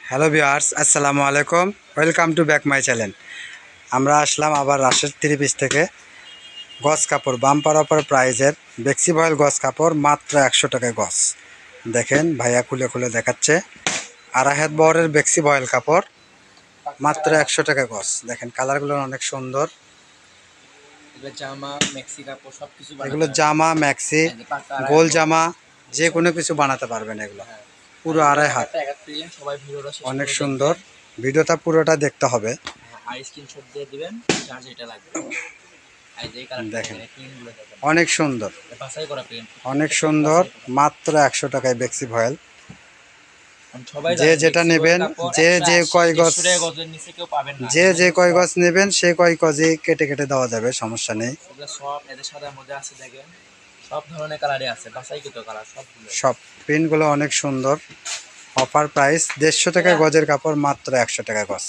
Hello viewers, আসসালামু আলাইকুম। Welcome to back my channel. আমরা আসলাম আবার রাশেদ থ্রি পিস থেকে। গজ কাপড় বাম্পার অফার প্রাইজের বেক্সি বয়েল গজ কাপড় মাত্র 100 টাকায় গজ। দেখেন ভাইয়া খুলে খুলে দেখাচ্ছে। আড়াই হাত বহরের বেক্সি বয়েল কাপড় মাত্র 100 টাকা গজ। দেখেন কালারগুলো অনেক সুন্দর। এগুলো জামা ম্যাক্সি গোল জামা যে কোনো কিছু বানাতে পারবেন। এগুলো পুরো আড়াই হাত, অনেক সুন্দর। ভিডিওটা পুরোটা দেখতে হবে। দেখেন অনেক সুন্দর, অনেক সুন্দর। মাত্র 100 টাকায় বেক্সি ভয়েল। যে যেটা নেবেন, যে যে কয় গজ নেবেন সে কয় গজে কেটে কেটে দেওয়া যাবে, সমস্যা নেই। সব প্রিন্টগুলো অনেক সুন্দর। অফার প্রাইস 150 টাকা গজের কাপড় মাত্র 100 টাকা গজ।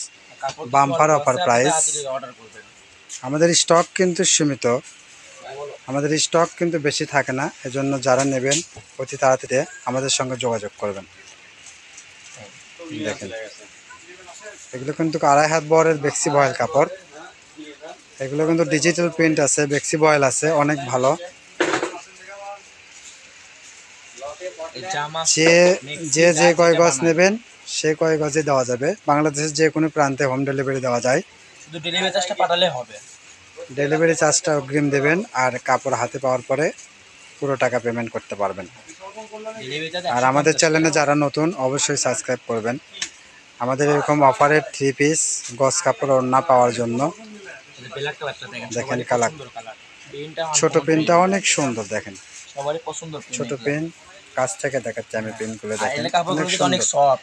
Bumper offer price. আমাদের স্টক কিন্তু সীমিত, আমাদের স্টক কিন্তু বেশি থাকে না। এজন্য যারা নেবেন অতি তাড়াতাড়ি আমাদের সঙ্গে যোগাযোগ করবেন। দেখেন এগুলো কিন্তু আড়াই হাত বহরের বেক্সি বয়েল কাপড়। এগুলো কিন্তু ডিজিটাল প্রিন্ট আছে, বেক্সি বয়েল আছে, অনেক ভালো। যে যে কয় গজ নেবেন সে কয় গজে দেওয়া যাবে। বাংলাদেশের যে কোনো প্রান্তে হোম ডেলিভারি দেওয়া যায়। শুধু ডেলিভারি চার্জটা পাঠালে হবে। ডেলিভারি চার্জটা অগ্রিম দেবেন, আর কাপড় হাতে পাওয়ার পরে পুরো টাকা পেমেন্ট করতে পারবেন। আর আমাদের চ্যানেলে যারা নতুন অবশ্যই সাবস্ক্রাইব করবেন। আমাদের এরকম অফারের থ্রি পিস গজ কাপড় ওড়না পাওয়ার জন্য। দেখেন কালার, ছোট পেনটা অনেক সুন্দর। দেখেন ছোট পেন, কাছ থেকে দেখাচ্ছি আমি পেনগুলো। দেখেন অনেক সুন্দর।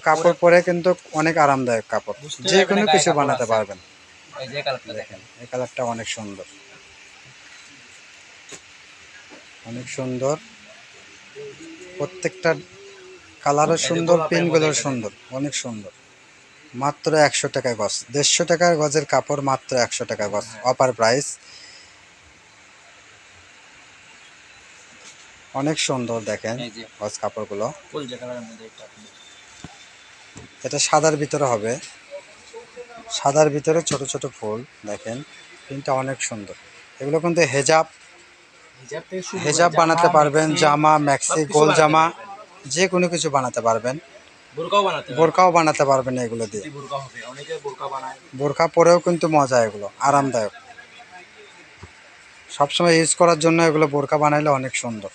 কাপড় পরে কিন্তু অনেক আরামদায়ক কাপড়, যে কোনো কিছু বানাতে পারবেন। দেখেন এই কালারটা অনেক সুন্দর, অনেক সুন্দর। প্রত্যেকটা কালারও সুন্দর, পেনগুলো সুন্দর, অনেক সুন্দর। মাত্র 100 টাকা গজ। 150 টাকার গজের কাপড় মাত্র 100 টাকা গজ। Offer price. অনেক সুন্দর। দেখেন গজ কাপড়গুলো। এটা সাদার ভিতরে হবে, সাদার ভিতরে ছোট ছোট ফুল। দেখেন প্রিন্টটা অনেক সুন্দর। এগুলো কিন্তু হেজাব বানাতে পারবেন, জামা ম্যাক্সি গোল জামা যে কোনো কিছু বানাতে পারবেন। বোরকাও বানাতে পারবেন এগুলো দিয়ে। বোরকা পরেও কিন্তু মজা, এগুলো আরামদায়ক। সবসময় ইউজ করার জন্য এগুলো বোরকা বানাইলে অনেক সুন্দর।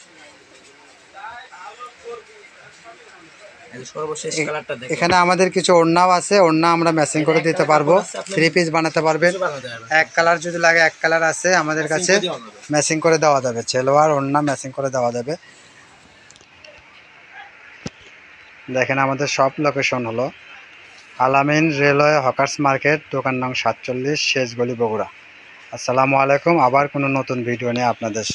এখানে আমাদের কিছু ওড়নাও আছে, ওড়না আমরা ম্যাচিং করে দিতে পারবো। থ্রি পিস বানাতে পারবেন। এক কালার যদি লাগে, এক কালার আছে আমাদের কাছে, ম্যাচিং করে দেওয়া যাবে। ছেলোয়ার ওড়না ম্যাচিং করে দেওয়া যাবে। দেখেন আমাদের সব লোকেশন হলো আলামিন রেলওয়ে হকার্স মার্কেট, দোকান নং 47, শেষ গলি, বগুড়া। আসসালামু আলাইকুম। আবার কোনো নতুন ভিডিও নিয়ে আপনাদের